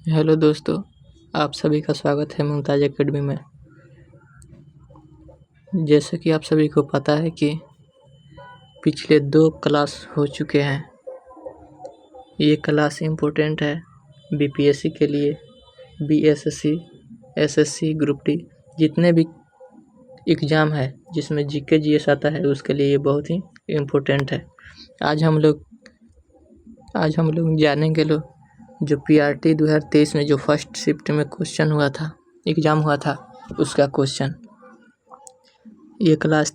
Hello दोस्तों, आप सभी का स्वागत है मुमताज़ एकेडमी में। जैसे कि आप सभी को पता है कि पिछले 2 क्लास हो चुके हैं। ये क्लास इम्पोर्टेंट है बीपीएससी के लिए, बीएसएससी, एसएससी, ग्रुप डी, जितने भी एग्ज़ाम है जिसमें जीके जीएस आता है उसके लिए ये बहुत ही इम्पोर्टेंट है। आज हम लोग जानेंगे जो पीआरटी 2023 में जो फर्स्ट शिफ्ट में क्वेश्चन हुआ था, एग्ज़ाम हुआ था, उसका क्वेश्चन। ये क्लास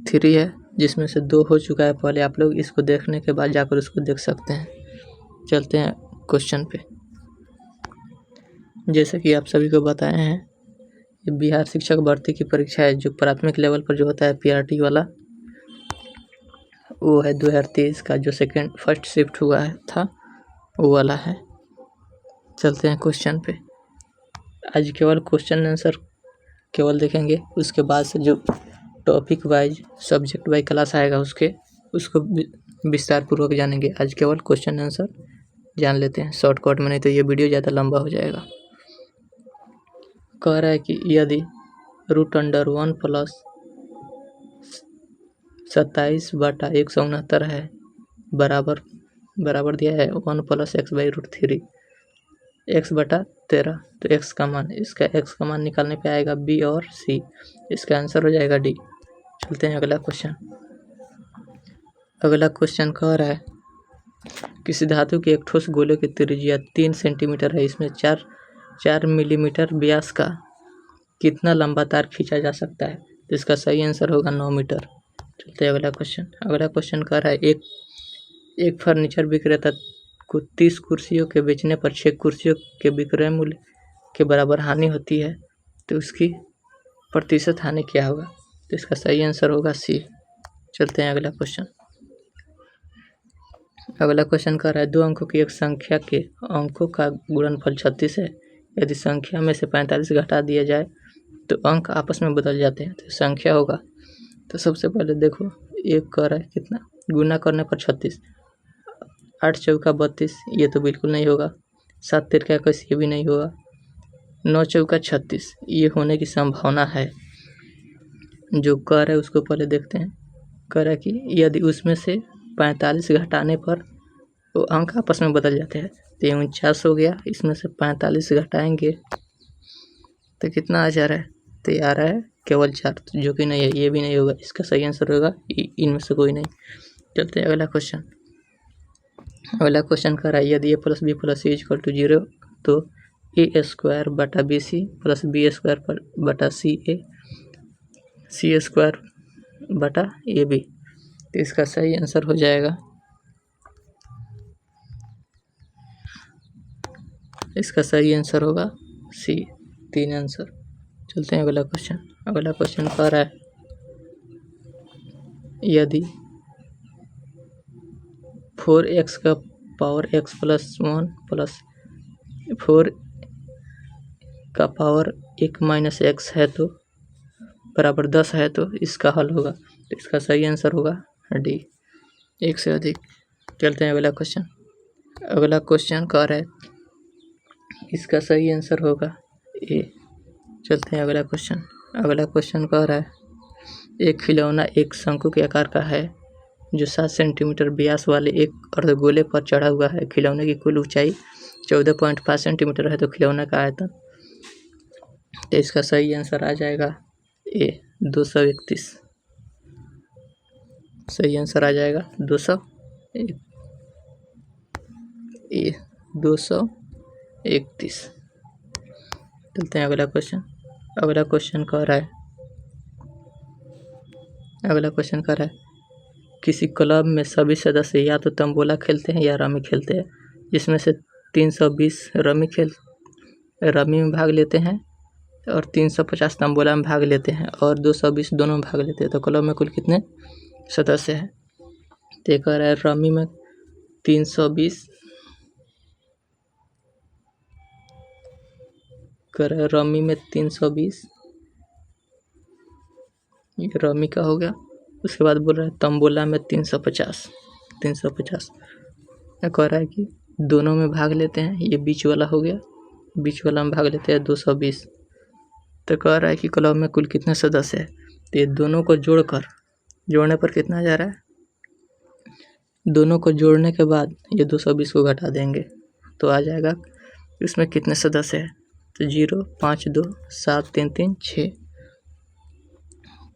3 है जिसमें से 2 हो चुका है। पहले आप लोग इसको देखने के बाद जाकर उसको देख सकते हैं। चलते हैं क्वेश्चन पे। जैसे कि आप सभी को बताए हैं, ये बिहार शिक्षक भर्ती की परीक्षा है जो प्राथमिक लेवल पर जो होता है पीआरटी वाला, वो है 2023 का जो फर्स्ट शिफ्ट हुआ था वो वाला है। चलते हैं क्वेश्चन पे। आज केवल क्वेश्चन आंसर केवल देखेंगे, उसके बाद से जो topic wise subject wise class आएगा उसको विस्तार पूर्वक जानेंगे। आज केवल क्वेश्चन आंसर जान लेते हैं शॉर्टकट में, नहीं तो ये वीडियो ज़्यादा लंबा हो जाएगा। कह रहा है कि यदि √1 प्लस 27/169 है बराबर दिया है 1 + x/√3 x/13, तो x का मान, इसका x का मान निकालने पे आएगा b और c, इसका आंसर हो जाएगा d। चलते हैं अगला क्वेश्चन। अगला क्वेश्चन कह रहा है किसी धातु के एक ठोस गोले की त्रिज्या 3 सेंटीमीटर है, इसमें 4 मिलीमीटर व्यास का कितना लंबा तार खींचा जा सकता है, तो इसका सही आंसर होगा 9 मीटर। चलते हैं अगला क्वेश्चन। अगला क्वेश्चन कह रहा है एक फर्नीचर विक्रेता को 30 कुर्सियों के बेचने पर 6 कुर्सियों के विक्रय मूल्य के बराबर हानि होती है, तो उसकी प्रतिशत हानि क्या होगा, तो इसका सही आंसर होगा सी। चलते हैं अगला क्वेश्चन। अगला क्वेश्चन कह रहा है 2 अंकों की एक संख्या के अंकों का गुणनफल 36 है। यदि संख्या में से 45 घटा दिया जाए तो अंक आपस में बदल जाते हैं, तो संख्या होगा। तो सबसे पहले देखो, एक कह रहा है कितना, गुना करने पर 36, 8 चौका 32, ये तो बिल्कुल नहीं होगा। 7 तिरका 21, ये भी नहीं होगा। 9 चौका 36, ये होने की संभावना है। जो कह रहा है उसको पहले देखते हैं। कह रहा है कि यदि उसमें से 45 घटाने पर वो अंक आपस में बदल जाते हैं, तो 49 हो गया। इसमें से 45 घटाएंगे तो कितना आ जा रहा है, तो ये आ रहा है केवल 4, जो कि नहीं है, ये भी नहीं होगा। इसका सही आंसर होगा इनमें से कोई नहीं। चलते हैं अगला क्वेश्चन। अगला क्वेश्चन कर रहा है यदि a + b + c = 0 तो a²/bc + b²/ca c²/ab, तो इसका सही आंसर हो जाएगा, इसका सही आंसर होगा सी, 3 आंसर। चलते हैं अगला क्वेश्चन। अगला क्वेश्चन कह रहा है यदि 4x का पावर x + 1 + 4 का पावर 1 - x है तो बराबर 10 है, तो इसका हल होगा, तो इसका सही आंसर होगा डी, 1 से अधिक। चलते हैं अगला क्वेश्चन। अगला क्वेश्चन कह रहा है इसका सही आंसर होगा ए। चलते हैं अगला क्वेश्चन। अगला क्वेश्चन कह रहा है एक खिलौना एक शंकु के आकार का है जो 7 सेंटीमीटर व्यास वाले एक अर्धगोले पर चढ़ा हुआ है। खिलौने की कुल ऊंचाई 14.5 सेंटीमीटर है, तो खिलौने का आयतन, तो इसका सही आंसर आ जाएगा ए, 231। सही आंसर आ जाएगा 231। चलते हैं अगला क्वेश्चन। अगला क्वेश्चन कह रहा है किसी क्लब में सभी सदस्य या तो तंबोला खेलते हैं या रमी खेलते हैं, जिसमें से 320 रमी में भाग लेते हैं और 350 तंबोला में भाग लेते हैं और 220 दोनों में भाग लेते हैं, तो क्लब में कुल कितने सदस्य हैं, तो कह रहा है रमी में 320, कर रमी में 320, ये रमी का हो गया। उसके बाद बोल रहा है तंबोला में 350 कह रहा है कि दोनों में भाग लेते हैं, ये बीच वाला हो गया। बीच वाला में भाग लेते हैं 220। तो कह रहा है कि क्लब में कुल कितने सदस्य हैं, तो ये दोनों को जोड़ने पर कितना आ जा रहा है, दोनों को जोड़ने के बाद ये 220 को घटा देंगे तो आ जाएगा इसमें कितने सदस्य हैं, तो 0 5 2 7 3 3 6।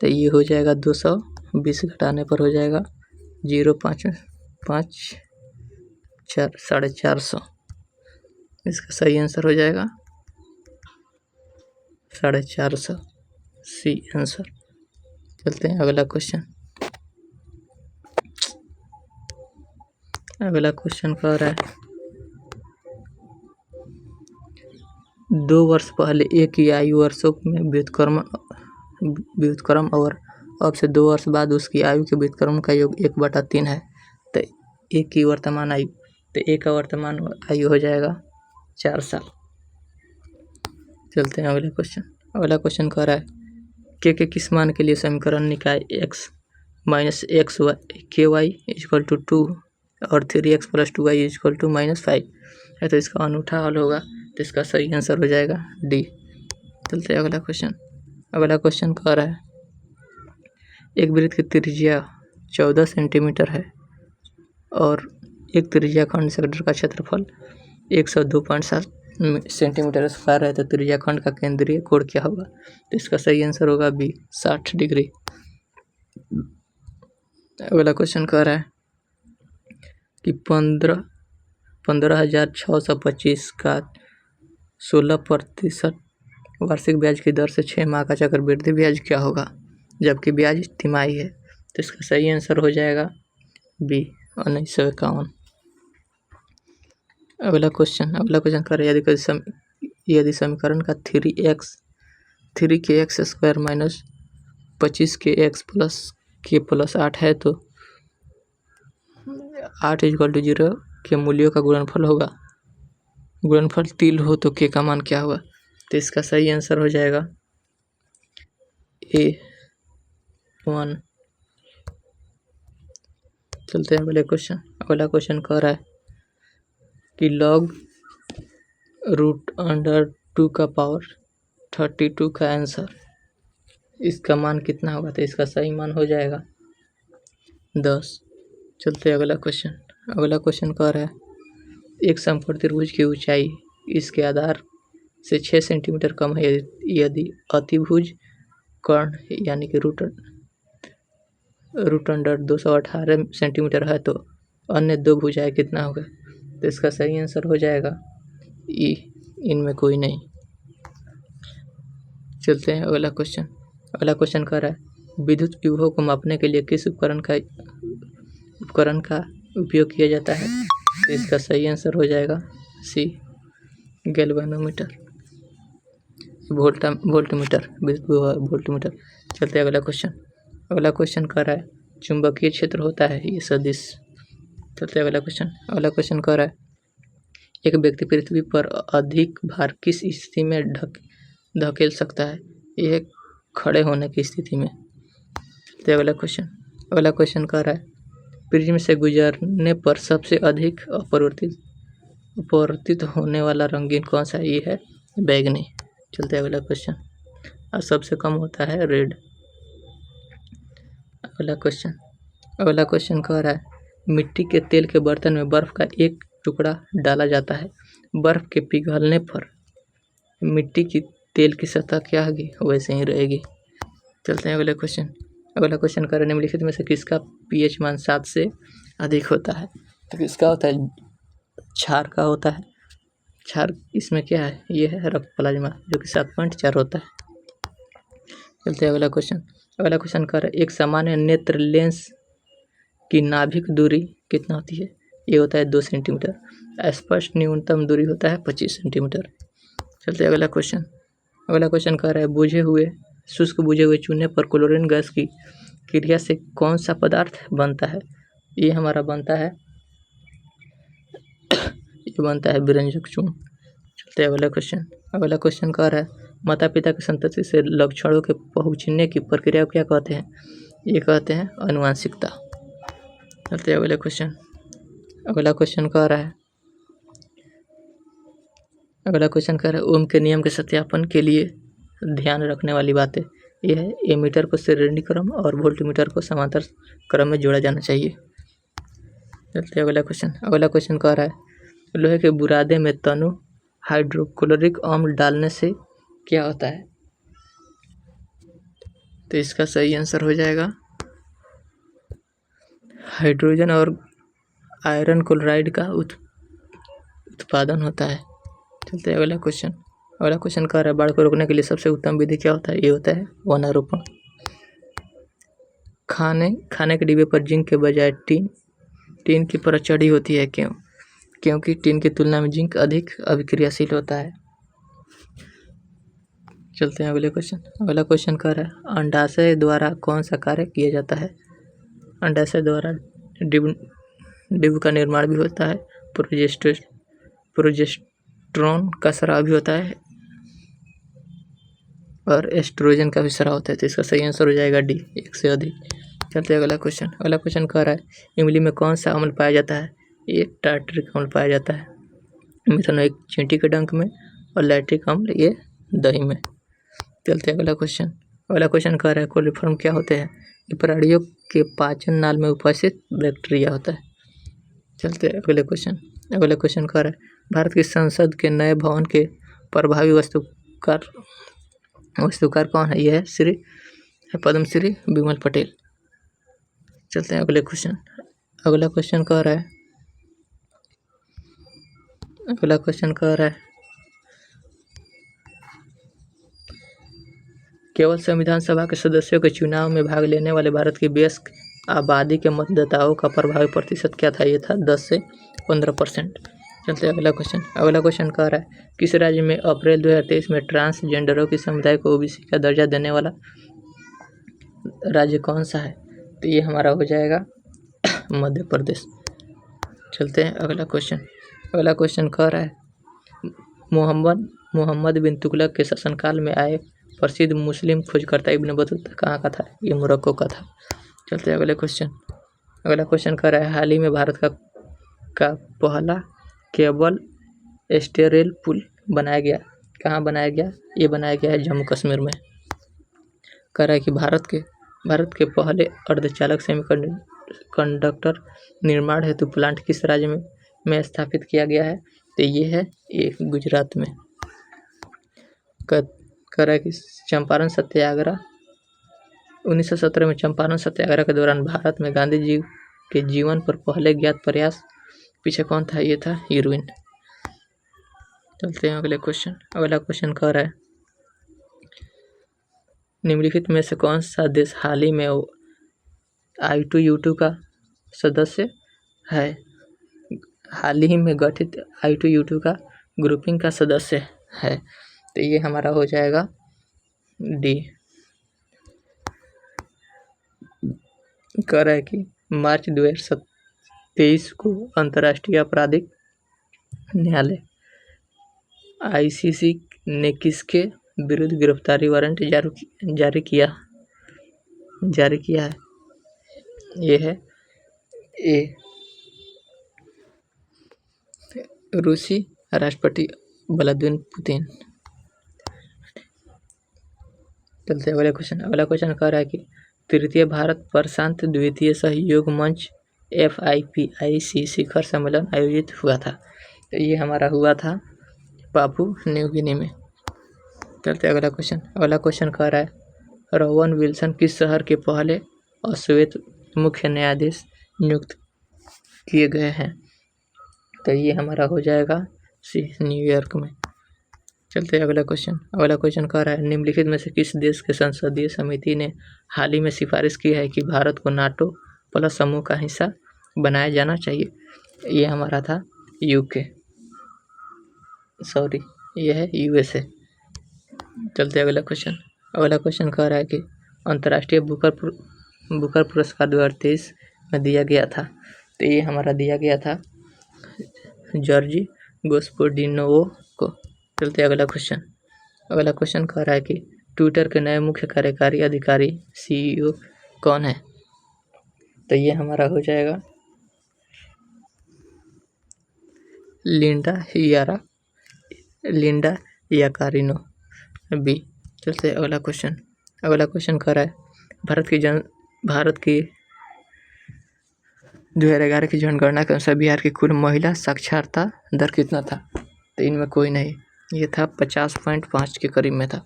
तो ये हो जाएगा 220 घटाने पर हो जाएगा 0 5 5 4 450। इसका सही आंसर हो जाएगा 450, सी आंसर। चलते हैं अगला क्वेश्चन। अगला क्वेश्चन कह रहा है 2 वर्ष पहले एक ही आयु वर्षों में व्युत्क्रम और अब से 2 वर्ष बाद उसकी आयु के व्युत्क्रम का योग 1/3 है। तो एक की वर्तमान आयु, तो एक का वर्तमान आयु हो जाएगा 4 साल। चलते हैं अगले क्वेश्चन। अगला क्वेश्चन कह रहा है के किस मान के लिए समीकरण निकाय x माइनस एक्स के वाई इक्वल टू 2 और 3x + 2y इक्वल टू -5 है, तो इसका अनूठा हल होगा, तो इसका सही आंसर हो जाएगा डी। चलते हैं अगला क्वेश्चन। अगला क्वेश्चन कह रहा है एक वृत्त की त्रिज्या 14 सेंटीमीटर है और एक त्रिज्याखंड सेक्टर का क्षेत्रफल 102.7 सेंटीमीटर स्क्वायर है, तो त्रिज्याखंड का केंद्रीय कोण क्या होगा, तो इसका सही आंसर होगा बी 60 डिग्री। अगला क्वेश्चन कह रहा है कि 15,625 का 16% वार्षिक ब्याज की दर से 6 माह का चक्रवृद्धि ब्याज क्या होगा, जबकि ब्याज तिमाही है, तो इसका सही आंसर हो जाएगा बी 1951। अगला क्वेश्चन कर रहे यदि समीकरण का 3k² माइनस 25k+k+8 है तो 8 = 0 के मूल्यों का गुणनफल होगा, गुणनफल 3 हो तो k का मान क्या होगा, तो इसका सही आंसर हो जाएगा A1। चलते हैं अगले क्वेश्चन। अगला क्वेश्चन कह रहा है कि log √2 का पावर 32 का आंसर इसका मान कितना होगा, तो इसका सही मान हो जाएगा 10। चलते हैं अगला क्वेश्चन। अगला क्वेश्चन कह रहा है एक समकोण त्रिभुज की ऊंचाई इसके आधार से 6 सेंटीमीटर कम है, यदि अतिभुज कर्ण यानी कि √218 सेंटीमीटर है तो अन्य दो भुजाएं कितना होगा, तो इसका सही आंसर हो जाएगा ई, इनमें कोई नहीं। चलते हैं अगला क्वेश्चन। अगला क्वेश्चन कह रहा है विद्युत विभव को मापने के लिए किस उपकरण का उपयोग किया जाता है, तो इसका सही आंसर हो जाएगा सी गैल्वेनोमीटर, वोल्टमीटर, विद्युत विभव वोल्टमीटर। चलते हैं अगला क्वेश्चन। अगला क्वेश्चन कह रहा है चुंबकीय क्षेत्र होता है ये सदिश। चलते हैं अगला क्वेश्चन। अगला क्वेश्चन कह रहा है एक व्यक्ति पृथ्वी पर अधिक भार किस स्थिति में धकेल सकता है, यह खड़े होने की स्थिति में। चलते हैं अगला क्वेश्चन। अगला क्वेश्चन कह रहा है प्रिज्म से गुजरने पर सबसे अधिक अपवर्तित होने वाला रंगीन कौन सा है, ये है बैगनी। चलते हैं अगला क्वेश्चन। और सबसे कम होता है रेड। अगला क्वेश्चन कह रहा है मिट्टी के तेल के बर्तन में बर्फ का एक टुकड़ा डाला जाता है, बर्फ के पिघलने पर मिट्टी की तेल की सतह क्या होगी, वैसे ही रहेगी। चलते हैं अगले क्वेश्चन। अगला क्वेश्चन कह रहा है निम्नलिखित में से किसका pH मान 7 से अधिक होता है, तो किसका होता है, क्षार का होता है। क्षार इसमें क्या है, ये है रक्त प्लाज्मा जो कि 7.4 होता है। चलते हैं अगला क्वेश्चन। अगला क्वेश्चन कह रहा है एक सामान्य नेत्र लेंस की नाभिक दूरी कितना होती है, ये होता है 2 सेंटीमीटर। स्पष्ट न्यूनतम दूरी होता है 25 सेंटीमीटर। चलते हैं अगला क्वेश्चन। अगला क्वेश्चन कह रहा है शुष्क बुझे हुए चूने पर क्लोरीन गैस की क्रिया से कौन सा पदार्थ बनता है, ये हमारा बनता है विरंजक चूर्ण। चलते हैं अगला क्वेश्चन। अगला क्वेश्चन कह रहा है माता पिता की संतति से लक्षणों के पहुँचने की प्रक्रिया को क्या कहते हैं, ये कहते हैं आनुवंशिकता। चलते हैं अगले क्वेश्चन। अगला क्वेश्चन कह रहा है अगला क्वेश्चन कह रहा है ओम के नियम के सत्यापन के लिए ध्यान रखने वाली बातें। यह है एमीटर को श्रेणी क्रम और वोल्टमीटर को समांतर क्रम में जोड़ा जाना चाहिए। चलते अगला क्वेश्चन कह रहा है लोहे के बुरादे में तनु हाइड्रोक्लोरिक अम्ल डालने से क्या होता है। तो इसका सही आंसर हो जाएगा हाइड्रोजन और आयरन क्लोराइड का उत्पादन होता है। चलते हैं अगला क्वेश्चन कह रहा है बाढ़ को रोकने के लिए सबसे उत्तम विधि क्या होता है। ये होता है वनारोपण। खाने के डिब्बे पर जिंक के बजाय टीन की परत चढ़ी होती है क्यों। क्योंकि टीन की तुलना में जिंक अधिक अभिक्रियाशील होता है। चलते हैं अगला क्वेश्चन कह रहा है अंडाशय द्वारा कौन सा कार्य किया जाता है। अंडाशय द्वारा डिंब का निर्माण भी होता है, प्रोजेस्टेरोन का स्राव भी होता है और एस्ट्रोजन का भी स्राव होता है। तो इसका सही आंसर हो जाएगा डी, एक से अधिक। चलते हैं अगला क्वेश्चन कह रहा है इमली में कौन सा अम्ल पाया जाता है। ये टार्टरिक अम्ल पाया जाता है। मिथेनोइक चींटी के डंक में और लैक्टिक अम्ल ये दही में। चलते हैं अगला क्वेश्चन कह रहा है कोलिफॉर्म क्या होते हैं। ये प्राणियों के पाचन नाल में उपस्थित बैक्टीरिया होता है। चलते हैं अगले क्वेश्चन कह रहा है भारत की संसद के नए भवन के प्रभावी वास्तुकार कौन है। यह है पद्मश्री विमल पटेल। चलते हैं अगला क्वेश्चन कह रहा है केवल संविधान सभा के सदस्यों के चुनाव में भाग लेने वाले भारत की वयस्क आबादी के मतदाताओं का प्रभावी प्रतिशत क्या था। ये था 10 से 15%। चलते अगला क्वेश्चन कह रहा है किस राज्य में अप्रैल 2023 में ट्रांसजेंडरों की समुदाय को ओबीसी का दर्जा देने वाला राज्य कौन सा है। तो ये हमारा हो जाएगा मध्य प्रदेश। चलते हैं अगला क्वेश्चन कह रहा है मोहम्मद बिन तुगलक के शासनकाल में आए प्रसिद्ध मुस्लिम खोजकर्ता इब्न बतूता कहाँ का था। ये मोरक्को का था। चलते हैं अगला क्वेश्चन कह रहा है हाल ही में भारत का पहला केबल स्टेरेल पुल बनाया गया। कहाँ बनाया गया। ये बनाया गया है जम्मू कश्मीर में। कह रहा है कि भारत के पहले अर्धचालक सेमीकंडक्टर निर्माण हेतु प्लांट किस राज्य में स्थापित किया गया है। तो ये है गुजरात में। कह रहा है कि चंपारण सत्याग्रह 1917 में चंपारण सत्याग्रह के दौरान भारत में गांधी जी के जीवन पर पहले ज्ञात प्रयास पीछे कौन था। ये था इरविन। चलते हैं अगला क्वेश्चन कह रहा है निम्नलिखित में से कौन सा देश हाल ही में I2U2 का सदस्य है। हाल ही में गठित I2U2 का ग्रुपिंग का सदस्य है। तो ये हमारा हो जाएगा डी। कह रहा है कि मार्च 2023 को अंतर्राष्ट्रीय आपराधिक न्यायालय ICC ने किसके विरुद्ध गिरफ्तारी वारंट जारी किया है। ये है रूसी राष्ट्रपति व्लादिमीर पुतिन। चलते अगला क्वेश्चन कह रहा है कि तृतीय भारत प्रशांत द्वितीय सहयोग मंच FIPIC शिखर सम्मेलन आयोजित हुआ था। तो ये हमारा हुआ था पापुआ न्यू गिनी में। चलते अगला क्वेश्चन कह रहा है रोवन विल्सन किस शहर के पहले अश्वेत मुख्य न्यायाधीश नियुक्त किए गए हैं। तो ये हमारा हो जाएगा सी, न्यूयॉर्क में। चलते अगला क्वेश्चन कह रहा है निम्नलिखित में से किस देश के संसदीय समिति ने हाल ही में सिफारिश की है कि भारत को नाटो प्लस समूह का हिस्सा बनाया जाना चाहिए। ये हमारा था ये है USA। चलते अगला क्वेश्चन कह रहा है कि अंतर्राष्ट्रीय बुकर पुरस्कार 2023 में दिया गया था। तो ये हमारा दिया गया था जॉर्जी गोस्पोडिनोवो को। चलते अगला क्वेश्चन कह रहा है कि ट्विटर के नए मुख्य कार्यकारी अधिकारी CEO कौन है। तो ये हमारा हो जाएगा लिंडा लिंडा या कारिनो, बी। चलते अगला क्वेश्चन कह रहा है भारत की 2011 की जनगणना के अनुसार बिहार की कुल महिला साक्षरता दर कितना था? तो इनमें कोई नहीं, ये था 50.5 के करीब में था।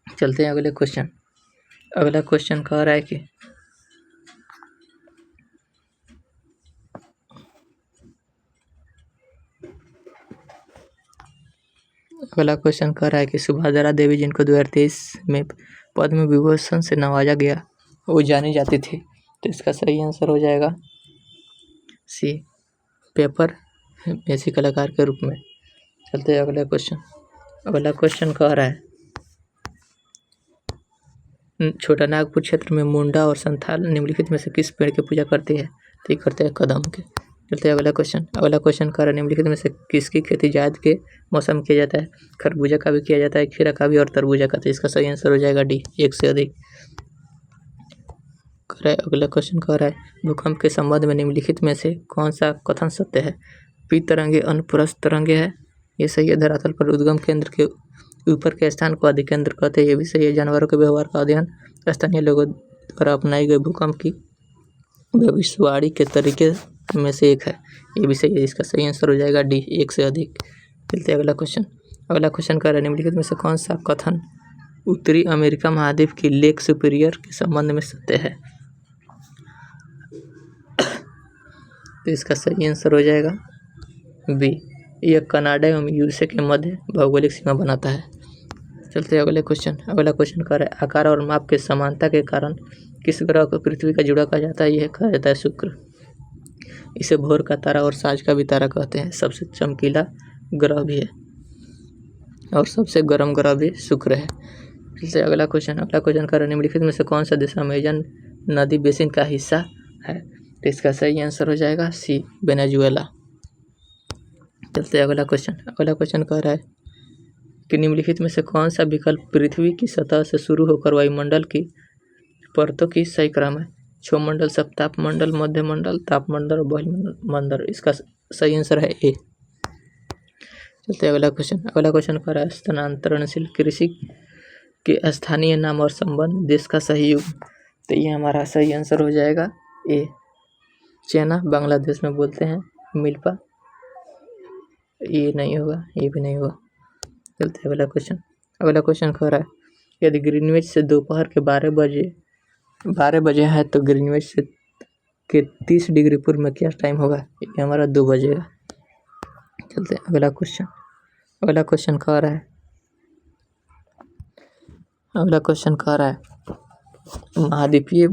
चलते हैं अगला क्वेश्चन कह रहा है कि सुभद्रा देवी जिनको 2023 में पद्म विभूषण से नवाजा गया वो जानी जाती थी, तो इसका सही आंसर हो जाएगा सी, पेपर ऐसी कलाकार के रूप में। चलते हैं अगला क्वेश्चन कह रहा है छोटा नागपुर क्षेत्र में मुंडा और संथाल निम्नलिखित में से किस पेड़ की पूजा करती है? तो करते हैं कदम के। चलते हैं अगला क्वेश्चन कह रहा है निम्नलिखित में से किसकी खेती जायद के मौसम में किया जाता है? खरबूजा का भी किया जाता है, खीरा का भी और तरबूजा का। तो इसका सही आंसर हो जाएगा डी, एक से अधिक। अगला क्वेश्चन कह रहा है भूकंप के संबंध में निम्नलिखित में से कौन सा कथन सत्य है? पी तरंगे अनुप्रस्थ तरंगे है, ये सही है। धरातल पर उद्गम केंद्र के ऊपर के स्थान को अधिकेंद्र कहते हैं, ये भी सही है। जानवरों के व्यवहार का अध्ययन स्थानीय लोगों द्वारा अपनाई गई भूकंप की भविष्यवाणी के तरीके में से एक है, ये भी सही है। इसका सही आंसर हो जाएगा डी, एक से अधिक। चलते अगला क्वेश्चन कह रहा है निम्नलिखित में से कौन सा कथन उत्तरी अमेरिका महाद्वीप की लेक सुपीरियर के संबंध में सत्य है? तो इसका सही आंसर हो जाएगा बी, यह कनाडा एवं यूएसए के मध्य भौगोलिक सीमा बनाता है। चलते हैं अगला क्वेश्चन कह रहा है आकार और माप के समानता के कारण किस ग्रह को पृथ्वी का जुड़ा कहा जाता है? यह कहा जाता है शुक्र। इसे भोर का तारा और साँझ का भी तारा कहते हैं। सबसे चमकीला ग्रह भी है और सबसे गर्म ग्रह भी शुक्र है। चलते अगला क्वेश्चन कह रहा है निम्नलिखित में से कौन सा देश अमेजन नदी बेसिन का हिस्सा है? तो इसका सही आंसर हो जाएगा सी, वेनेजुएला। चलते अगला क्वेश्चन कह रहा है कि निम्नलिखित में से कौन सा विकल्प पृथ्वी की सतह से शुरू होकर वायुमंडल की परतों की सही क्रम है? क्षोमंडल, सप्तापमंडल, मध्यमंडल, तापमंडल और बहिर्मंडल। इसका सही आंसर है ए। चलते अगला क्वेश्चन कह रहा है स्थानांतरणशील कृषि के स्थानीय नाम और संबंध देश का सही युग। तो ये हमारा सही आंसर हो जाएगा ए, चेना। बांग्लादेश में बोलते हैं मिल्पा, ये नहीं होगा, ये भी नहीं होगा। चलते अगला क्वेश्चन कह रहा है यदि ग्रीनविच से दोपहर के 12 बजे है तो ग्रीनविच से के 30 डिग्री पूर्व में क्या टाइम होगा? ये हमारा 2 बजेगा। चलते अगला क्वेश्चन कह रहा है महाद्वीपीय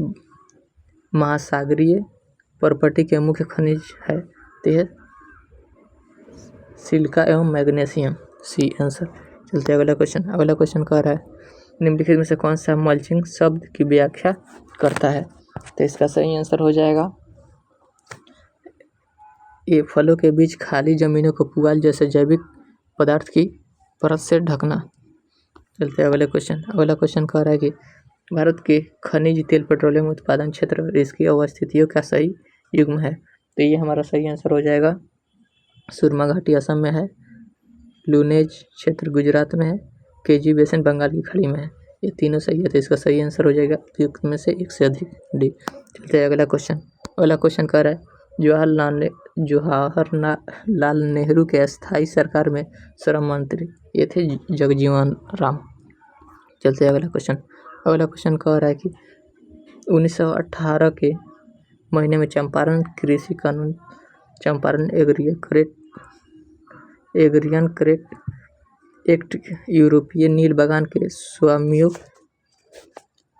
महासागरीय पर्पटी के मुख्य खनिज है? तो यह सिलिका एवं मैग्नीशियम, सी आंसर। चलते अगला क्वेश्चन कह रहा है निम्नलिखित में से कौन सा मल्चिंग शब्द की व्याख्या करता है? तो इसका सही आंसर हो जाएगा ये, फलों के बीच खाली जमीनों को पुआल जैसे जैविक पदार्थ की परत से ढकना। चलते अगले क्वेश्चन कह रहा है कि भारत के खनिज तेल पेट्रोलियम उत्पादन क्षेत्र और इसकी अवस्थितियों का सही युग्म है? तो ये हमारा सही आंसर हो जाएगा सुरमा घाटी असम में है, लूनेज क्षेत्र गुजरात में है, केजी बेसिन बंगाल की खाड़ी में है। ये तीनों सही है, तो इसका सही आंसर हो जाएगा उपयुक्त में से एक से अधिक, डी। चलते अगला क्वेश्चन कह रहा है जवाहरलाल नेहरू के स्थायी सरकार में श्रम मंत्री ये थे जगजीवन राम। चलते अगला क्वेश्चन कह रहा है कि 1918 के महीने में चंपारण कृषि कानून, चंपारण एग्रियन करेक्ट एक्ट यूरोपीय नील बागान के स्वामियों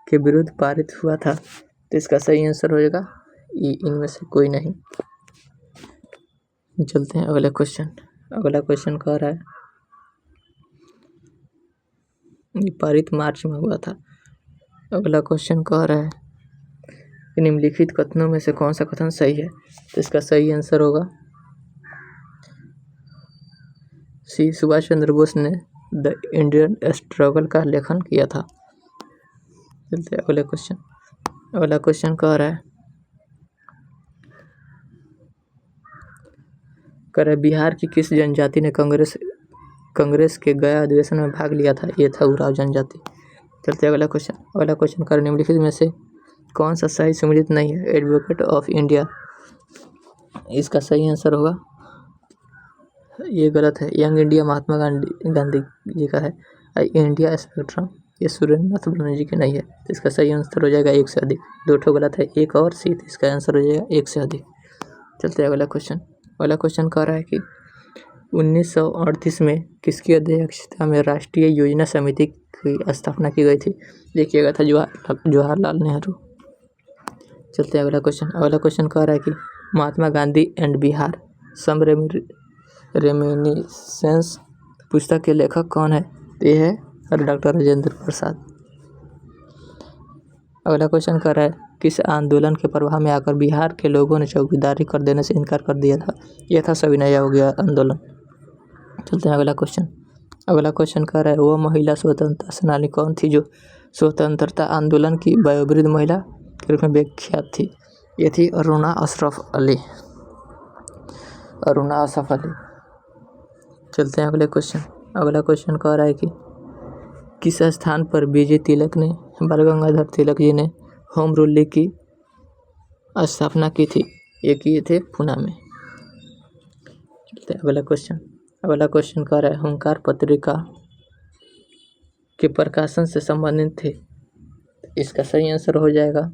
के विरुद्ध पारित हुआ था। तो इसका सही आंसर हो जाएगा इनमें से कोई नहीं। चलते हैं अगला क्वेश्चन कह रहा है ये पारित मार्च में हुआ था। अगला क्वेश्चन कह रहा है कि निम्नलिखित कथनों में से कौन सा कथन सही है? तो इसका सही आंसर होगा सी, सुभाष चंद्र बोस ने द इंडियन स्ट्रगल का लेखन किया था। चलते अगला क्वेश्चन कह रहा है बिहार की किस जनजाति ने कांग्रेस के गया अधिवेशन में भाग लिया था? ये था उराव जनजाति। चलते अगला क्वेश्चन कर निम्नलिखित में से कौन सा सही सम्मिलित नहीं है? एडवोकेट ऑफ इंडिया, इसका सही आंसर होगा, ये गलत है। यंग इंडिया महात्मा गांधी जी का है। इंडिया स्पेक्ट्रम, ये सुरेंद्रनाथ बनर्जी की नहीं है। तो इसका सही आंसर हो जाएगा 1 से अधिक। 2 ठो गलत है, एक और सी, इसका आंसर हो जाएगा 1 से अधिक। चलते अगला क्वेश्चन कह रहा है कि 1938 में किसकी अध्यक्षता में राष्ट्रीय योजना समिति की स्थापना की गई थी? देखिएगा था जवाहरलाल नेहरू। चलते अगला क्वेश्चन कह रहा है कि Mahatma Gandhi and Bihar some reminiscences पुस्तक के लेखक कौन है? ये है डॉक्टर राजेंद्र प्रसाद। अगला क्वेश्चन कर रहा है किस आंदोलन के प्रभाव में आकर बिहार के लोगों ने चौकीदारी कर देने से इनकार कर दिया था? यह था सविनय अवज्ञा आंदोलन। चलते हैं अगला क्वेश्चन कर रहा है वो महिला स्वतंत्रता सेनानी कौन थी जो स्वतंत्रता आंदोलन की वयोवृद्ध महिला के रूप में विख्यात थी? ये थी अरुणा अशरफ अली। चलते हैं अगला क्वेश्चन कह रहा है कि किस स्थान पर विजय तिलक ने, बाल गंगाधर तिलक जी ने होम रूल लीग की स्थापना की थी? ये किए थे पूना में। चलते हैं अगला क्वेश्चन कह रहा है हुंकार पत्रिका के प्रकाशन से संबंधित थे? इसका सही आंसर हो जाएगा,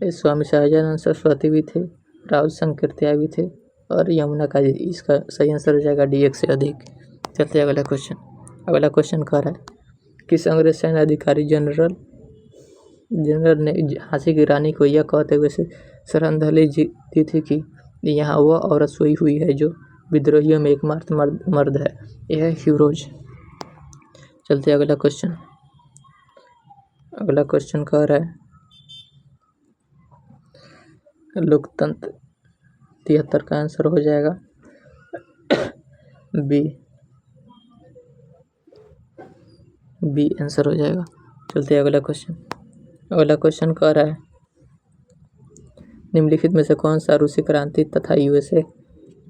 स्वामी सहजानंद सरस्वती भी थे, राहुल संकीर्तिया भी थे और यमुना का। इसका सही आंसर हो जाएगा डी 1 से अधिक। चलते हैं अगला क्वेश्चन कह रहा है किस अंग्रेज सैन्य अधिकारी जनरल ने झांसी की रानी को यह कहते हुए श्रद्धांजलि दी थी कि यहाँ वह औरत सोई हुई है जो विद्रोहियों में एकमात्र मर्द है? यह है ह्यूरोज। चलते अगला क्वेश्चन कह रहा है लोकतंत्र 73 का आंसर हो जाएगा बी आंसर हो जाएगा। चलते अगला क्वेश्चन कह रहा है निम्नलिखित में से कौन सा रूसी क्रांति तथा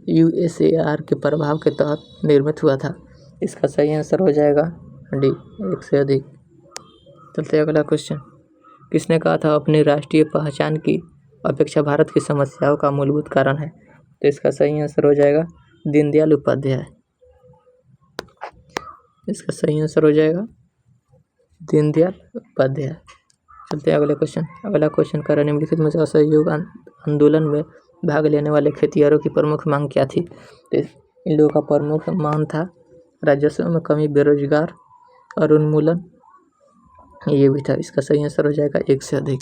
यूएसएआर के प्रभाव के तहत निर्मित हुआ था? इसका सही आंसर हो जाएगा डी 1 से अधिक। चलते अगला क्वेश्चन किसने कहा था अपनी राष्ट्रीय पहचान की अपेक्षा भारत की समस्याओं का मूलभूत कारण है? तो इसका सही आंसर हो जाएगा दीनदयाल उपाध्याय। इसका सही आंसर हो जाएगा दीनदयाल उपाध्याय। चलते हैं अगला क्वेश्चन कर रहे निम्नलिखित में से असहयोग आंदोलन में भाग लेने वाले खेतिहरों की प्रमुख मांग क्या थी? तो इन लोगों का प्रमुख मांग था राजस्व में कमी, बेरोजगार और उन्मूलन, ये भी था। इसका सही आंसर हो जाएगा 1 से अधिक।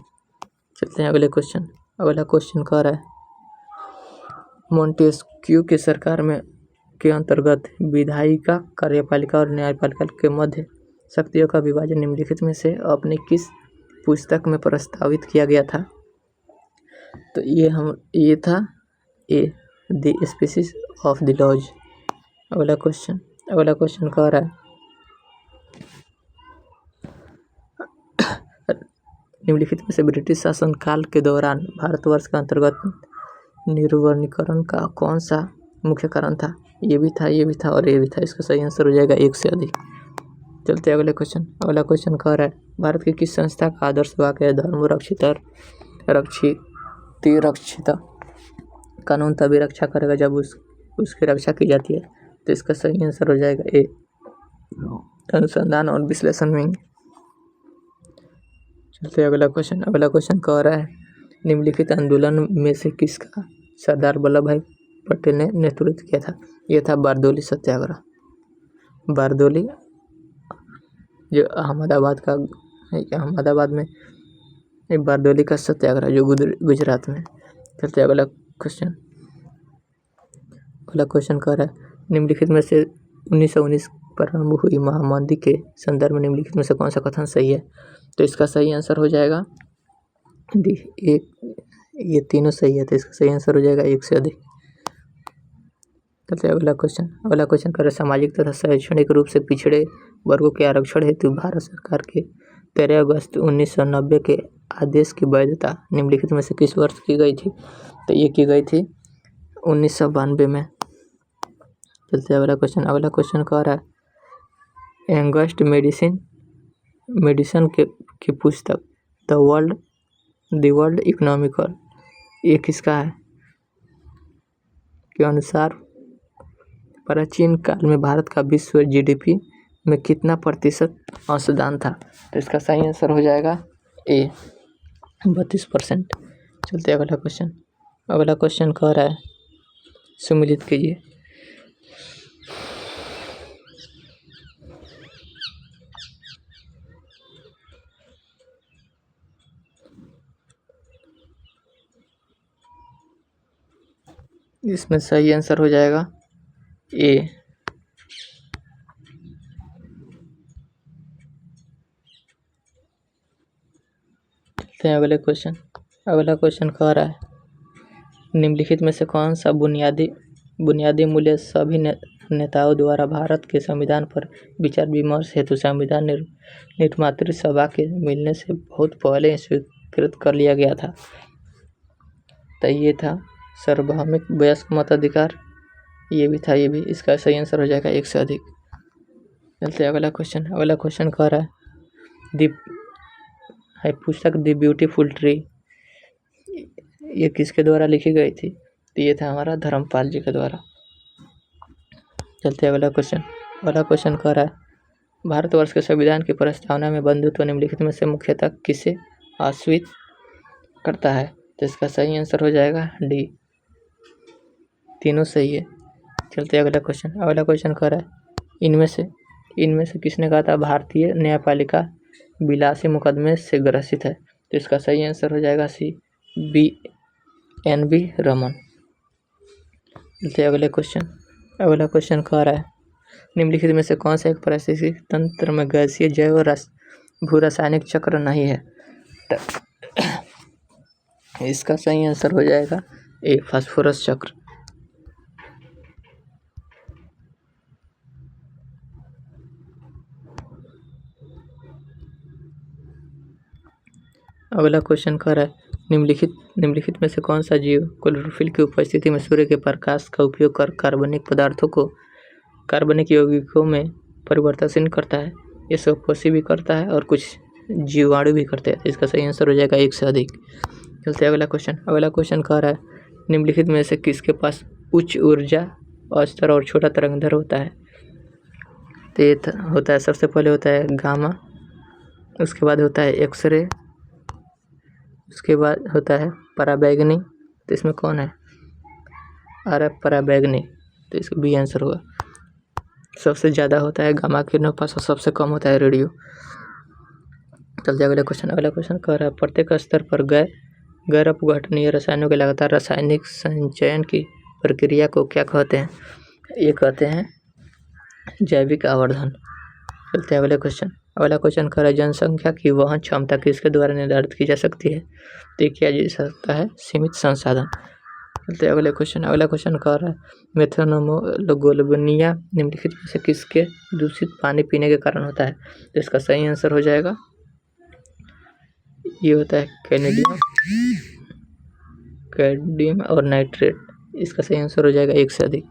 चलते हैं अगला क्वेश्चन कह रहा है मोंटेस्क्यू की सरकार में के अंतर्गत विधायिका, कार्यपालिका और न्यायपालिका के मध्य शक्तियों का विभाजन निम्नलिखित में से अपनी किस पुस्तक में प्रस्तावित किया गया था? तो ये था a the species of the laws. अगला क्वेश्चन कह रहा है निम्नलिखित में से ब्रिटिश शासनकाल के दौरान भारतवर्ष के अंतर्गत निर्वर्णीकरण का कौन सा मुख्य कारण था? ये भी था और ये भी था। इसका सही आंसर हो जाएगा 1 से अधिक। चलते अगला क्वेश्चन कह रहा है भारत की किस संस्था का आदर्श वाक्य है धर्म रक्षित कानून तभी रक्षा करेगा जब उसकी रक्षा की जाती है? तो इसका सही आंसर हो जाएगा ए अनुसंधान और विश्लेषण विंग। चलते अगला क्वेश्चन कह रहा है निम्नलिखित आंदोलन में से किसका सरदार वल्लभ भाई पटेल ने नेतृत्व किया था? यह था बारदोली सत्याग्रह। बारदोली जो अहमदाबाद में बारदोली का सत्याग्रह जो गुजरात में। चलते अगला क्वेश्चन कह रहा है निम्नलिखित में से 1919 प्रारंभ हुई महामंदी के संदर्भ में निम्नलिखित में से कौन सा कथन सही है? तो इसका सही आंसर हो जाएगा डी 1, ये तीनों सही है। तो इसका सही आंसर हो जाएगा 1 से अधिक। चलते अगला क्वेश्चन कर सामाजिक तथा शैक्षणिक रूप से पिछड़े वर्गों के आरक्षण हेतु भारत सरकार के 13 अगस्त 1990 के आदेश की वैधता निम्नलिखित में से किस वर्ष की गई थी? तो ये की गई थी 1992 में। चलते अगला क्वेश्चन कह रहा है यंगेस्ट मेडिसिन की पुस्तक द वर्ल्ड इकोनॉमिकल ये किसका है के अनुसार प्राचीन काल में भारत का विश्व जीडीपी में कितना प्रतिशत अंशदान था। तो इसका सही आंसर हो जाएगा ए 32%। चलते अगला क्वेश्चन कह रहा है सम्मिलित कीजिए। इसमें सही आंसर हो जाएगा ए। चलते हैं अगला क्वेश्चन कह रहा है निम्नलिखित में से कौन सा बुनियादी मूल्य सभी नेताओं द्वारा भारत के संविधान पर विचार विमर्श हेतु संविधान निर्मात्री सभा के मिलने से बहुत पहले स्वीकृत कर लिया गया था। तो ये था सार्वभौमिक वयस्क मताधिकार, ये भी इसका सही आंसर हो जाएगा एक से अधिक। चलते अगला क्वेश्चन कह रहा है पुस्तक द ब्यूटीफुल ट्री ये किसके द्वारा लिखी गई थी। तो ये था हमारा धर्मपाल जी के द्वारा। चलते अगला क्वेश्चन कह रहा है भारतवर्ष के संविधान की प्रस्तावना में बंधुत्व निम्नलिखित में से मुख्यतः किसे आश्रित करता है। तो इसका सही आंसर हो जाएगा डी, तीनों सही है। चलते अगला क्वेश्चन कह रहा है इनमें से किसने कहा था भारतीय न्यायपालिका विलासी मुकदमे से ग्रसित है। तो इसका सही आंसर हो जाएगा सी, NV रमन। चलते अगला क्वेश्चन कह रहा है निम्नलिखित में से कौन सा एक पारिस्थितिक तंत्र में गैसीय जैव भू रासायनिक चक्र नहीं है। इसका सही आंसर हो जाएगा ए, फास्फोरस चक्र। अगला क्वेश्चन कह रहा है निम्नलिखित में से कौन सा जीव क्लोरोफिल की उपस्थिति में सूर्य के प्रकाश का उपयोग कर कार्बनिक पदार्थों को कार्बनिक यौगिकों में परिवर्तनशील करता है। ये स्वकोषी भी करता है और कुछ जीवाणु भी करते हैं। इसका सही आंसर हो जाएगा एक से अधिक। चलते अगला क्वेश्चन कह रहा है निम्नलिखित में से किसके पास उच्च ऊर्जा स्तर और छोटा तरंगदैर्घ्य होता है। तो ये होता है सबसे पहले होता है गामा, उसके बाद होता है एक्सरे, उसके बाद होता है पराबैंगनी। तो इसमें कौन है RF पराबैंगनी। तो इसका बी आंसर होगा। सबसे ज़्यादा होता है गामा किरणों पास और सबसे कम होता है रेडियो। चलते अगला क्वेश्चन कह रहा है प्रत्येक स्तर पर गैर अपघटनीय रसायनों के लगातार रासायनिक संचयन की प्रक्रिया को क्या कहते हैं। ये कहते हैं जैविक आवर्धन। चलते अगला क्वेश्चन कह रहा है जनसंख्या की वहन क्षमता किसके द्वारा निर्धारित की जा सकती है। तो किया जा सकता है सीमित संसाधन। चलते अगला क्वेश्चन कह रहा है मेथनोमोग्लोबिनिया निम्नलिखित में से किसके दूषित पानी पीने के कारण होता है। तो इसका सही आंसर हो जाएगा ये होता है कैडमियम और नाइट्रेट। इसका सही आंसर हो जाएगा एक से अधिक।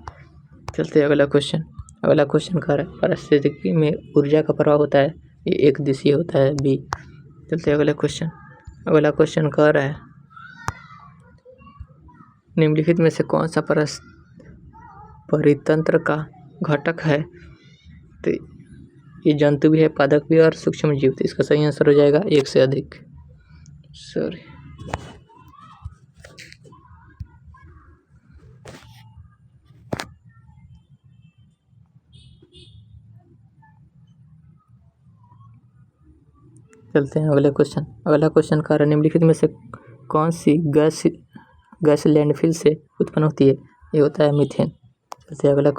चलते अगला क्वेश्चन कह रहा है पारिस्थितिकी में ऊर्जा का प्रवाह होता है, ये एक दिशीय होता है बी। चलते अगला क्वेश्चन कह रहा है निम्नलिखित में से कौन सा परितंत्र का घटक है। तो ये जंतु भी है, पादप भी और सूक्ष्म जीव। तो इसका सही आंसर हो जाएगा एक से अधिक। चलते हैं अगला क्वेश्चन कह रहा है निम्नलिखित में से कौन सी गैस लैंडफिल से उत्पन्न होती है। ये होता है मीथेन। चलते हैं अगला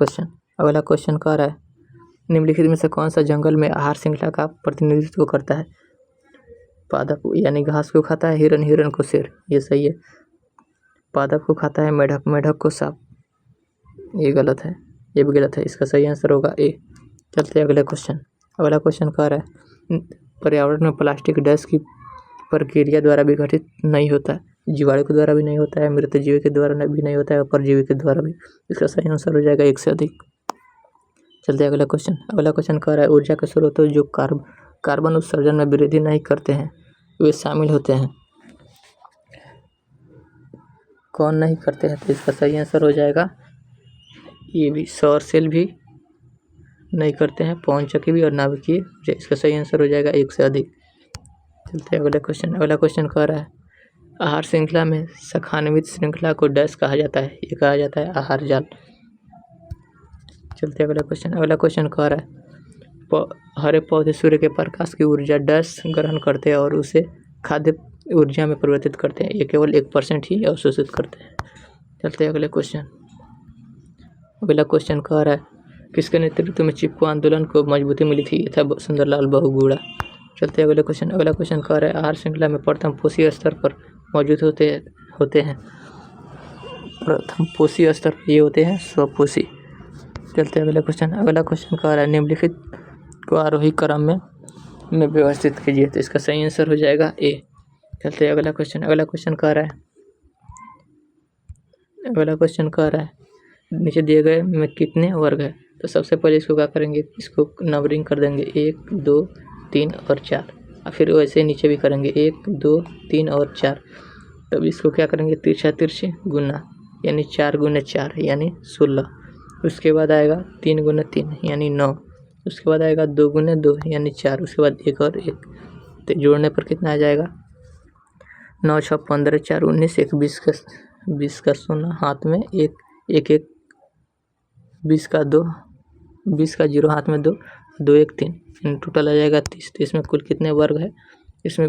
क्वेश्चन कह रहा है निम्नलिखित में से कौन सा जंगल में आहार श्रृंखला का प्रतिनिधित्व करता है। पादप यानी घास को खाता है, हिरन को शेर, ये सही है। पादप को खाता है मेढक को सांप, ये गलत है, ये भी गलत है। इसका सही आंसर होगा ए। चलते हैं अगला क्वेश्चन कह रहा है पर्यावरण में प्लास्टिक डैश की प्रक्रिया द्वारा विघटित नहीं होता है, जीवाणु के द्वारा भी नहीं होता है, मृत जीव के द्वारा भी नहीं होता है और परजीवी के द्वारा भी। इसका सही आंसर हो जाएगा एक से अधिक। चलते अगला क्वेश्चन। अगला क्वेश्चन कह रहा है ऊर्जा के स्रोतों जो कार्बन उत्सर्जन में वृद्धि नहीं करते हैं वे शामिल होते हैं। कौन नहीं करते हैं? तो इसका सही आंसर हो जाएगा ये भी, सौर सेल भी नहीं करते हैं, पवनचक्की भी और नाभिकीय। इसका सही आंसर हो जाएगा एक से अधिक। चलते हैं अगला क्वेश्चन। अगला क्वेश्चन कह रहा है आहार श्रृंखला में शाखान्वित श्रृंखला को डैश कहा जाता है। ये कहा जाता है आहार जाल। चलते हैं अगला क्वेश्चन। अगला क्वेश्चन कह रहा है हरे पौधे सूर्य के प्रकाश की ऊर्जा डैश ग्रहण करते हैं और उसे खाद्य ऊर्जा में परिवर्तित करते हैं। ये केवल 1% ही अवशोषित करते हैं। चलते हैं अगले क्वेश्चन। अगला क्वेश्चन कह रहा है किसके नेतृत्व में चिपको आंदोलन को मजबूती मिली थी? ये था सुंदरलाल बहुगुणा। चलते हैं अगले क्वेश्चन। अगला क्वेश्चन कह रहा है आहार श्रृंखला में प्रथम पोषी स्तर पर मौजूद होते हैं। प्रथम पोषी स्तर पर ये होते हैं स्वपोषी। चलते हैं अगला क्वेश्चन। अगला क्वेश्चन कह रहा है निम्नलिखित को आरोही क्रम में व्यवस्थित कीजिए। तो इसका सही आंसर हो जाएगा ए। चलते हैं अगला क्वेश्चन। अगला क्वेश्चन कह रहा है नीचे दिए गए में कितने वर्ग है? तो सबसे पहले इसको क्या करेंगे, इसको नंबरिंग कर देंगे 1 2 3 और 4 और फिर वैसे नीचे भी करेंगे 1 2 3 और 4। तब इसको क्या करेंगे तिरछा तिरछे गुना, यानी 4 गुने 4 यानी 16। उसके बाद आएगा 3 गुने 3 यानी 9। उसके बाद आएगा 2 गुने 2 यानी 4। उसके बाद 1 और 1, तो जोड़ने पर कितना आ जाएगा 9 6 15 4 19 1 20 का 0 हाथ में 1 1 1 20 का 2 20 का 0 हाथ में 2 2 1 3 टोटल आ जाएगा 30। तो इसमें कुल कितने वर्ग है? इसमें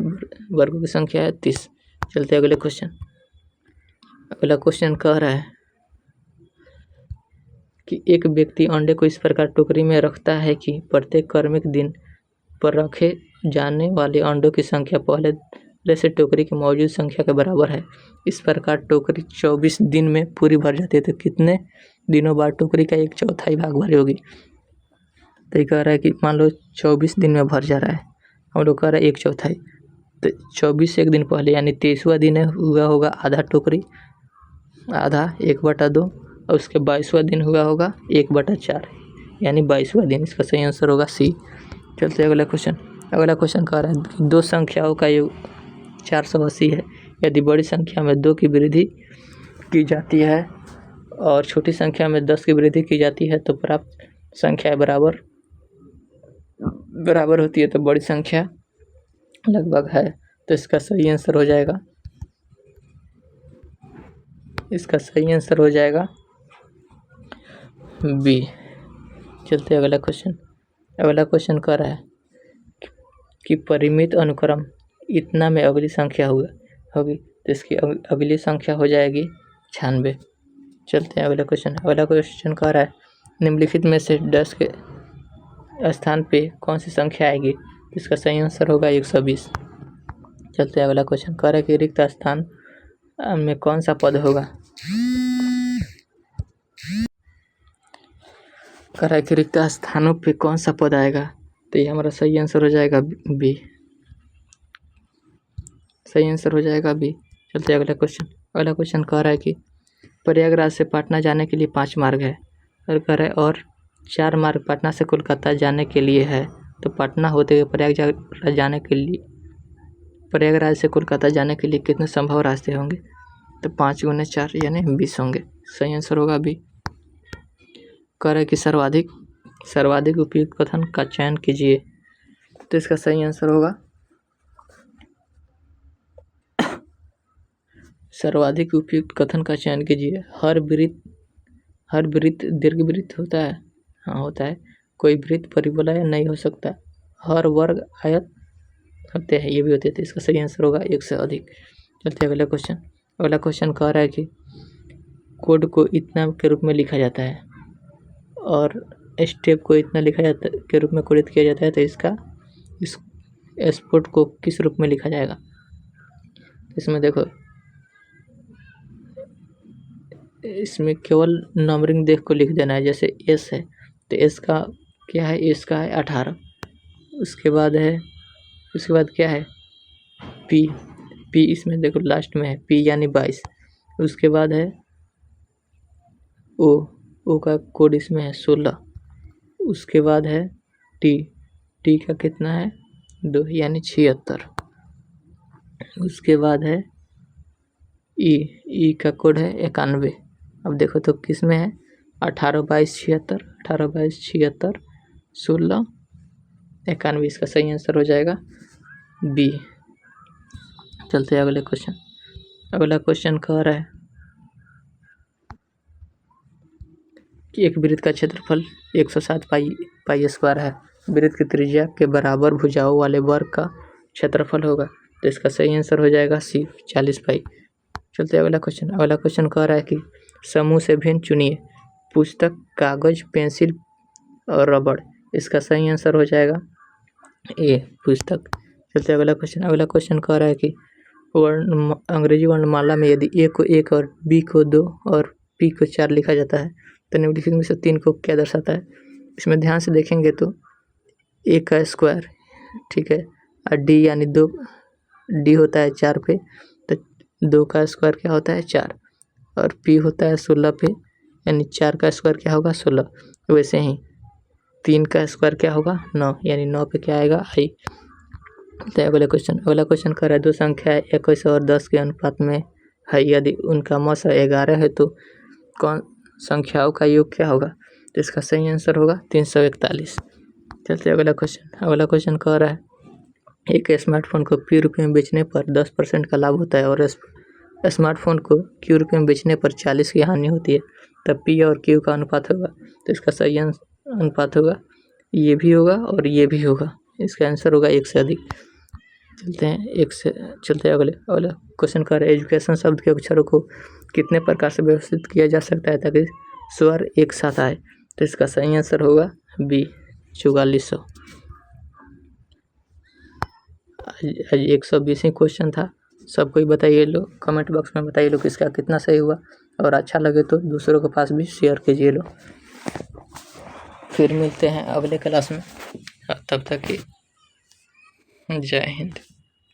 वर्गों की संख्या है 30। चलते अगले क्वेश्चन। अगला क्वेश्चन कह रहा है कि एक व्यक्ति अंडे को इस प्रकार टोकरी में रखता है कि प्रत्येक क्रमिक दिन पर रखे जाने वाले अंडों की संख्या पहले से टोकरी की मौजूद संख्या के बराबर है। इस प्रकार टोकरी 24 दिन में पूरी भर जाती है। तो कितने दिनों बाद टोकरी का 1/4 भाग भरी होगी? तो ये कह रहा है कि मान लो 24 दिन में भर जा रहा है, हम लोग कह रहे हैं 1/4। तो 24 से एक दिन पहले यानी 23वां दिन हुआ होगा आधा टोकरी, आधा 1/2 और उसके 22वां दिन हुआ होगा 1/4 यानी 22वां दिन। इसका सही आंसर होगा सी। चलते अगला क्वेश्चन। अगला क्वेश्चन कह रहा है कि दो संख्याओं का योग 480 है। यदि बड़ी संख्या में 2 की वृद्धि की जाती है और छोटी संख्या में 10 की वृद्धि की जाती है तो प्राप्त संख्या बराबर होती है। तो बड़ी संख्या लगभग है। तो इसका सही आंसर हो जाएगा बी। चलते अगला क्वेश्चन। अगला क्वेश्चन कह रहा है कि परिमित अनुक्रम इतना में अगली संख्या होगी तो इसकी अगली संख्या हो जाएगी 96। चलते हैं अगला क्वेश्चन। अगला क्वेश्चन कह रहा है निम्नलिखित में से 10 के स्थान पे कौन सी संख्या आएगी? तो इसका सही आंसर होगा 120। चलते हैं अगला क्वेश्चन। कह रहा है कि रिक्त स्थान में कौन सा पद होगा? कह रहा है कि रिक्त स्थानों पे कौन सा पद आएगा? तो ये हमारा सही आंसर हो जाएगा बी। सही आंसर हो जाएगा बी। चलते हैं अगला क्वेश्चन। अगला क्वेश्चन कह रहा है कि प्रयागराज से पटना जाने के लिए 5 मार्ग है और कह रहा है और 4 मार्ग पटना से कोलकाता जाने के लिए है। तो पटना होते हुए प्रयागराज से कोलकाता जाने के लिए कितने संभव रास्ते होंगे? तो 5 गुने 4 यानी 20 होंगे। सही आंसर होगा बी। कह रहा है कि सर्वाधिक उपयुक्त कथन का चयन कीजिए। तो इसका सही आंसर होगा सर्वाधिक उपयुक्त कथन का चयन कीजिए। हर वृत्त दीर्घवृत्त होता है। हाँ होता है। कोई वृत्त परिवलय नहीं हो सकता। हर वर्ग आयत होते हैं, ये भी होते हैं। तो इसका सही आंसर होगा 1 से अधिक। चलते अगला क्वेश्चन। अगला क्वेश्चन कह रहा है कि कोड को इतना के रूप में लिखा जाता है और स्टेप को इतना के रूप में कोडित किया जाता है। तो इस स्पोर्ट को किस रूप में लिखा जाएगा? इसमें देखो, इसमें केवल नंबरिंग देख को लिख देना है। जैसे एस है तो एस का क्या है? एस का है 18। उसके बाद क्या है? पी इसमें देखो लास्ट में है पी यानी 22। उसके बाद है ओ का कोड इसमें है 16। उसके बाद है टी का कितना है 2 यानी 76। उसके बाद है ई का कोड है 91। अब देखो तो किस में है 18 22 76, 18 22 76 16 91। इसका सही आंसर हो जाएगा बी। चलते हैं अगले क्वेश्चन। अगला क्वेश्चन कह रहा है कि एक वृत्त का क्षेत्रफल 107 पाई स्क्वायर है। वृत्त की त्रिज्या के बराबर भुजाओं वाले वर्ग का क्षेत्रफल होगा। तो इसका सही आंसर हो जाएगा सी 40 पाई। चलते हैं अगला क्वेश्चन। अगला क्वेश्चन कह रहा है कि समूह से भिन्न चुनिए पुस्तक, कागज, पेंसिल और रबड़। इसका सही आंसर हो जाएगा ए पुस्तक। चलते हैं अगला क्वेश्चन। अगला क्वेश्चन कह रहा है कि अंग्रेजी वर्णमाला में यदि ए को 1 और बी को 2 और पी को 4 लिखा जाता है तो निम्नलिखित में से 3 को क्या दर्शाता है। इसमें ध्यान से देखेंगे तो ए का स्क्वायर, ठीक है, और डी यानी 2, डी होता है 4 पे, तो 2 का स्क्वायर क्या होता है 4, और पी होता है 16 पे, यानी 4 का स्क्वायर क्या होगा 16। वैसे ही 3 का स्क्वायर क्या होगा 9, यानी 9 पे क्या आएगा आई। तो अगला क्वेश्चन कर रहा है दो संख्या 21 और 10 के अनुपात में है, यदि उनका मस 11 है तो कौन संख्याओं का योग क्या होगा। तो इसका सही आंसर होगा 341। चलते अगला क्वेश्चन कह रहा है एक स्मार्टफोन को P रुपये में बेचने पर 10% का लाभ होता है और स्मार्टफोन को Q रुपये में बेचने पर 40 की हानि होती है, तब P और Q का अनुपात होगा। तो इसका सही अनुपात होगा ये भी होगा और ये भी होगा। इसका आंसर होगा 1 से अधिक। चलते हैं अगला क्वेश्चन कर रहे हैं एजुकेशन शब्द के अक्षरों को कितने प्रकार से व्यवस्थित किया जा सकता है ताकि स्वर एक साथ आए। तो इसका सही आंसर होगा बी 4400। आज 120 क्वेश्चन था। सबको ही बताइए लो, कमेंट बॉक्स में बताइए लो किसका कितना सही हुआ, और अच्छा लगे तो दूसरों के पास भी शेयर कीजिए लो। फिर मिलते हैं अगले क्लास में, तब तक की जय हिंद।